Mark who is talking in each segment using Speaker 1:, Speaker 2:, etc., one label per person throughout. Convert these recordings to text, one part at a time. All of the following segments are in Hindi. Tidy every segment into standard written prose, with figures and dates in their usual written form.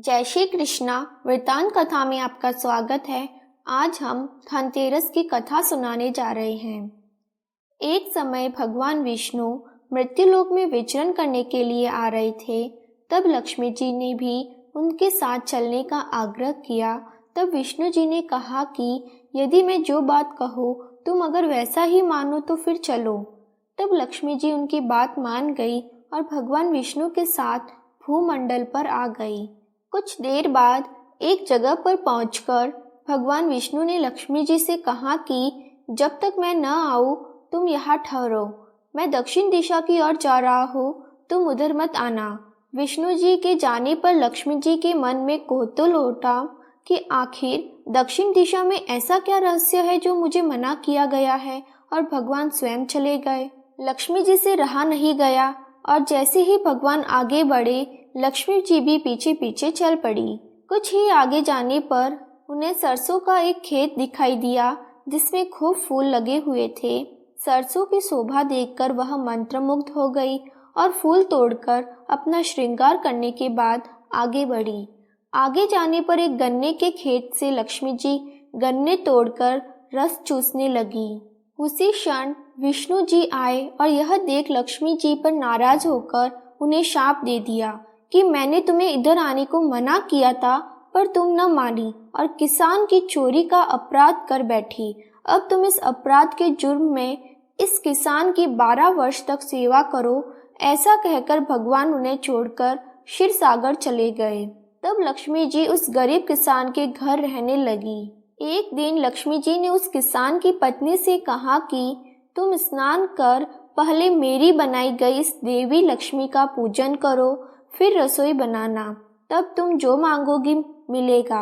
Speaker 1: जय श्री कृष्णा। वृतांत कथा में आपका स्वागत है। आज हम धनतेरस की कथा सुनाने जा रहे हैं। एक समय भगवान विष्णु मृत्युलोक में विचरण करने के लिए आ रहे थे। तब लक्ष्मी जी ने भी उनके साथ चलने का आग्रह किया। तब विष्णु जी ने कहा कि यदि मैं जो बात कहूँ तुम अगर वैसा ही मानो तो फिर चलो। तब लक्ष्मी जी उनकी बात मान गई और भगवान विष्णु के साथ भूमंडल पर आ गई। कुछ देर बाद एक जगह पर पहुंचकर भगवान विष्णु ने लक्ष्मी जी से कहा कि जब तक मैं न आऊं तुम यहाँ ठहरो। मैं दक्षिण दिशा की ओर जा रहा हूँ, तुम उधर मत आना। विष्णु जी के जाने पर लक्ष्मी जी के मन में कौतूहल उठा कि आखिर दक्षिण दिशा में ऐसा क्या रहस्य है जो मुझे मना किया गया है, और भगवान स्वयं चले गए। लक्ष्मी जी से रहा नहीं गया और जैसे ही भगवान आगे बढ़े लक्ष्मी जी भी पीछे पीछे चल पड़ी। कुछ ही आगे जाने पर उन्हें सरसों का एक खेत दिखाई दिया जिसमें खूब फूल लगे हुए थे। सरसों की शोभा देखकर वह मंत्रमुग्ध हो गई और फूल तोड़कर अपना श्रृंगार करने के बाद आगे बढ़ी। आगे जाने पर एक गन्ने के खेत से लक्ष्मी जी गन्ने तोड़कर रस चूसने लगी। उसी क्षण विष्णु जी आए और यह देख लक्ष्मी जी पर नाराज होकर उन्हें शाप दे दिया कि मैंने तुम्हें इधर आने को मना किया था पर तुम न मानी और किसान की चोरी का अपराध कर बैठी। अब तुम इस अपराध के जुर्म में इस किसान की 12 वर्ष तक सेवा करो। ऐसा कहकर भगवान उन्हें छोड़कर क्षीर सागर चले गए। तब लक्ष्मी जी उस गरीब किसान के घर रहने लगी। एक दिन लक्ष्मी जी ने उस किसान की पत्नी से कहा कि तुम स्नान कर पहले मेरी बनाई गई इस देवी लक्ष्मी का पूजन करो, फिर रसोई बनाना, तब तुम जो मांगोगी मिलेगा।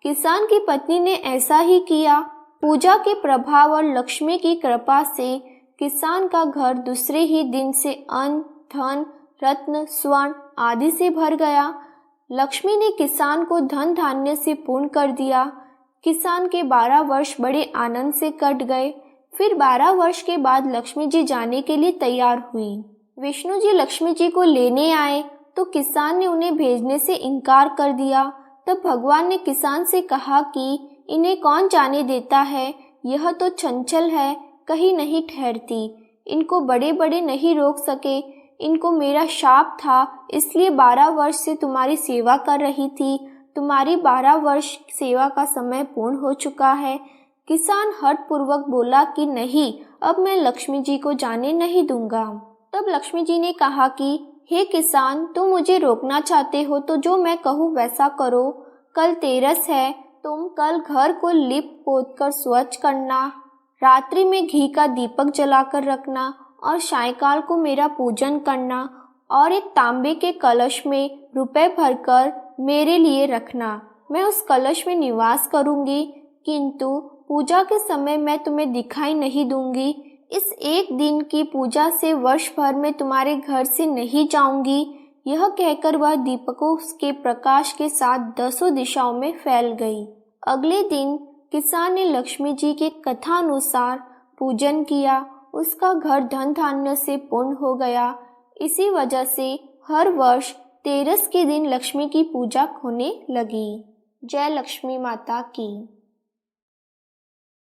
Speaker 1: किसान की पत्नी ने ऐसा ही किया। पूजा के प्रभाव और लक्ष्मी की कृपा से किसान का घर दूसरे ही दिन से अन्न, धन, रत्न, स्वर्ण आदि से भर गया। लक्ष्मी ने किसान को धन धान्य से पूर्ण कर दिया। किसान के 12 वर्ष बड़े आनंद से कट गए। फिर 12 वर्ष के बाद लक्ष्मी जी जाने के लिए तैयार हुई। विष्णु जी लक्ष्मी जी को लेने आए तो किसान ने उन्हें भेजने से इनकार कर दिया। तब भगवान ने किसान से कहा कि इन्हें कौन जाने देता है, यह तो चंचल है, कहीं नहीं ठहरती। इनको बड़े बड़े नहीं रोक सके। इनको मेरा शाप था, इसलिए 12 वर्ष से तुम्हारी सेवा कर रही थी। तुम्हारी 12 वर्ष सेवा का समय पूर्ण हो चुका है। किसान हठपूर्वक बोला कि नहीं, अब मैं लक्ष्मी जी को जाने नहीं दूंगा। तब लक्ष्मी जी ने कहा कि हे किसान, तुम मुझे रोकना चाहते हो तो जो मैं कहूँ वैसा करो। कल तेरस है, तुम कल घर को लिप पोत कर स्वच्छ करना, रात्रि में घी का दीपक जलाकर रखना और सायंकाल को मेरा पूजन करना और एक तांबे के कलश में रुपए भरकर मेरे लिए रखना। मैं उस कलश में निवास करूंगी, किंतु पूजा के समय मैं तुम्हें दिखाई नहीं दूंगी। इस एक दिन की पूजा से वर्ष भर में तुम्हारे घर से नहीं जाऊंगी। यह कहकर वह दीपकों के प्रकाश के साथ 10 दिशाओं में फैल गई। अगले दिन किसान ने लक्ष्मी जी के कथा अनुसार पूजन किया। उसका घर धन धान्य से पूर्ण हो गया। इसी वजह से हर वर्ष तेरस के दिन लक्ष्मी की पूजा होने लगी। जय लक्ष्मी माता की।